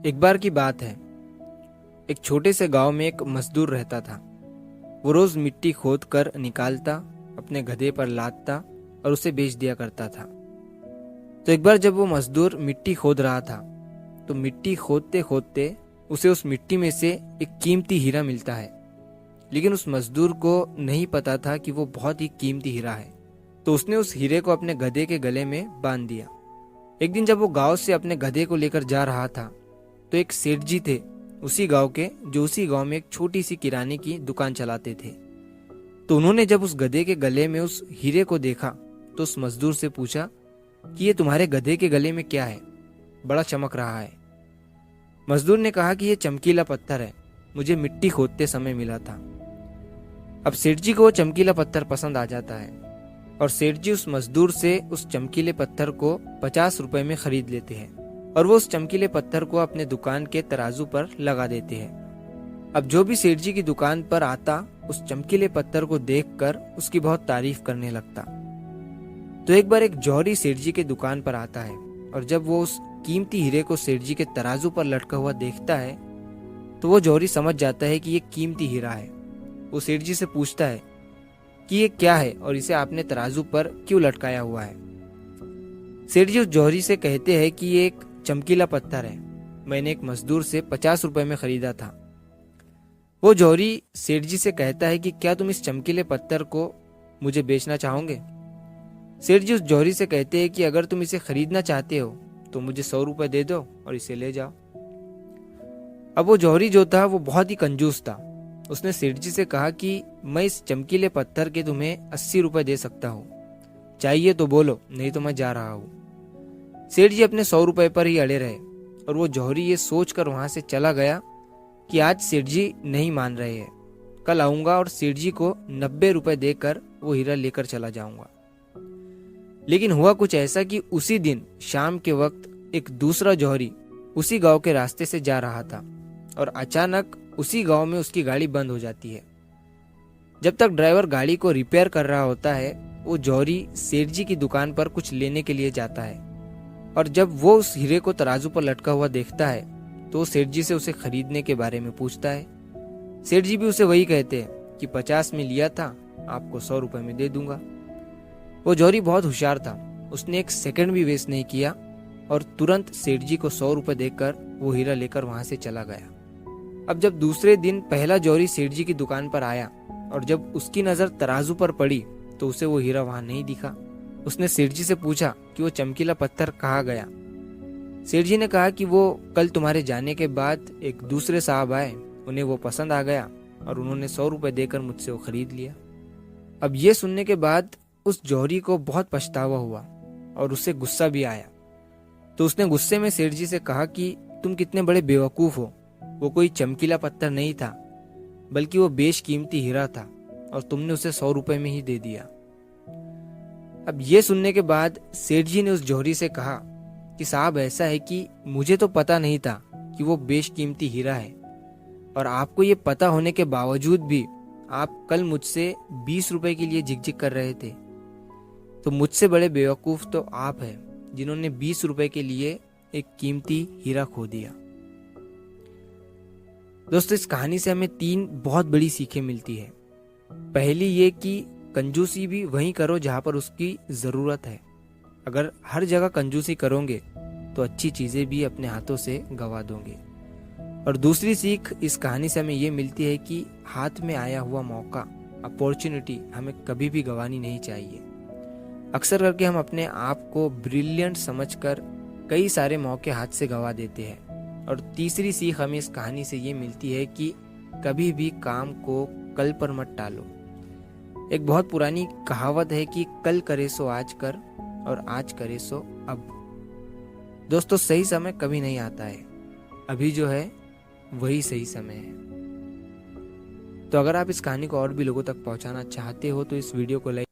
एक बार की बात है। एक छोटे से गांव में एक मजदूर रहता था। वो रोज मिट्टी खोद कर निकालता, अपने गधे पर लादता और उसे बेच दिया करता था। तो एक बार जब वो मजदूर मिट्टी खोद रहा था, तो मिट्टी खोदते खोदते उसे उस मिट्टी में से एक कीमती हीरा मिलता है। लेकिन उस मजदूर को नहीं पता था कि वो बहुत ही कीमती हीरा है। तो उसने उस हीरे को अपने गधे के गले में बांध दिया। एक दिन जब वो गांव से अपने गधे को लेकर जा रहा था, तो एक सेठ जी थे उसी गांव के, जो उसी गांव में एक छोटी सी किराने की दुकान चलाते थे। तो उन्होंने जब उस गधे के गले में उस हीरे को देखा, तो उस मजदूर से पूछा कि ये तुम्हारे गधे के गले में क्या है, बड़ा चमक रहा है। मजदूर ने कहा कि ये चमकीला पत्थर है, मुझे मिट्टी खोदते समय मिला था। अब सेठ जी को वो चमकीला पत्थर पसंद आ जाता है और सेठ जी उस मजदूर से उस चमकीले पत्थर को 50 रुपए में खरीद लेते हैं और वो उस चमकीले पत्थर को अपने दुकान के तराजू पर लगा देते हैं। अब जो भी सेठ जी की दुकान पर आता, उस चमकीले पत्थर को देखकर उसकी बहुत तारीफ करने लगता। तो एक बार एक जौहरी सेठ जी के दुकान पर आता है और जब वो उस कीमती हीरे को सेठ जी के तराजू पर लटका हुआ देखता है, तो वो जौहरी समझ जाता है कि ये कीमती हीरा है। वो सेठ जी से पूछता है कि ये क्या है और इसे आपने तराजू पर क्यों लटकाया हुआ है। सेठ जी उस जौहरी से कहते हैं कि ये एक चमकीला पत्थर है, मैंने एक मजदूर से 50 रुपए में खरीदा था। वो जौहरी सेठ जी से कहता है कि क्या तुम इस चमकीले पत्थर को मुझे बेचना चाहोगे। सेठ जी उस जौहरी से कहते हैं कि अगर तुम इसे खरीदना चाहते हो तो मुझे 100 रुपए दे दो और इसे ले जाओ। अब वो जौहरी जो था वो बहुत ही कंजूस था। उसने सेठ जी से कहा कि मैं इस चमकीले पत्थर के तुम्हें 80 रुपए दे सकता हूँ, चाहिए तो बोलो, नहीं तो मैं जा रहा हूँ। सेठ जी अपने 100 रुपए पर ही अड़े रहे और वो जौहरी ये सोचकर वहां से चला गया कि आज सेठ जी नहीं मान रहे हैं, कल आऊंगा और सेठ जी को 90 रुपए देकर वो हीरा लेकर चला जाऊंगा। लेकिन हुआ कुछ ऐसा कि उसी दिन शाम के वक्त एक दूसरा जौहरी उसी गांव के रास्ते से जा रहा था और अचानक उसी गांव में उसकी गाड़ी बंद हो जाती है। जब तक ड्राइवर गाड़ी को रिपेयर कर रहा होता है, वो जौहरी सेठ जी की दुकान पर कुछ लेने के लिए जाता है और जब वो उस हीरे को तराजू पर लटका हुआ देखता है, तो वो सेठ जी से उसे खरीदने के बारे में पूछता है। सेठ जी भी उसे वही कहते हैं कि 50 में लिया था, आपको 100 रुपए में दे दूंगा। वो जौहरी बहुत होशियार था, उसने एक सेकंड भी वेस्ट नहीं किया और तुरंत सेठ जी को 100 रुपए देकर वो हीरा लेकर वहां से चला गया। अब जब दूसरे दिन पहला जौहरी सेठ जी की दुकान पर आया और जब उसकी नजर तराजू पर पड़ी, तो उसे वो हीरा वहां नहीं दिखा। उसने सेठ जी से पूछा कि वो चमकीला पत्थर कहाँ गया। सेठ जी ने कहा कि वो कल तुम्हारे जाने के बाद एक दूसरे साहब आए, उन्हें वो पसंद आ गया और उन्होंने 100 रुपए देकर मुझसे वो खरीद लिया। अब ये सुनने के बाद उस जौहरी को बहुत पछतावा हुआ और उसे गुस्सा भी आया। तो उसने गुस्से में सेठ जी से कहा कि तुम कितने बड़े बेवकूफ हो, वो कोई चमकीला पत्थर नहीं था, बल्कि वो बेशकीमती हीरा था और तुमने उसे 100 रुपए में ही दे दिया। अब ये सुनने के बाद सेठ जी ने उस जौहरी से कहा कि साहब, ऐसा है कि मुझे तो पता नहीं था कि वो बेशकीमती हीरा है और आपको ये पता होने के बावजूद भी आप कल मुझसे 20 रुपए के लिए झिकझिक कर रहे थे। तो मुझसे बड़े बेवकूफ तो आप हैं, जिन्होंने 20 रुपए के लिए एक कीमती हीरा खो दिया। दोस्तों, इस कहानी से हमें 3 बहुत बड़ी सीखें मिलती है। पहली ये कि कंजूसी भी वहीं करो जहां पर उसकी जरूरत है। अगर हर जगह कंजूसी करोगे तो अच्छी चीजें भी अपने हाथों से गंवा दोगे। और दूसरी सीख इस कहानी से हमें ये मिलती है कि हाथ में आया हुआ मौका, अपॉर्चुनिटी हमें कभी भी गंवानी नहीं चाहिए। अक्सर करके हम अपने आप को ब्रिलियंट समझकर कई सारे मौके हाथ से गंवा देते हैं। और तीसरी सीख हमें इस कहानी से ये मिलती है कि कभी भी काम को कल पर मत टालो। एक बहुत पुरानी कहावत है कि कल करे सो आज कर और आज करे सो अब। दोस्तों, सही समय कभी नहीं आता है, अभी जो है वही सही समय है। तो अगर आप इस कहानी को और भी लोगों तक पहुंचाना चाहते हो तो इस वीडियो को लाइक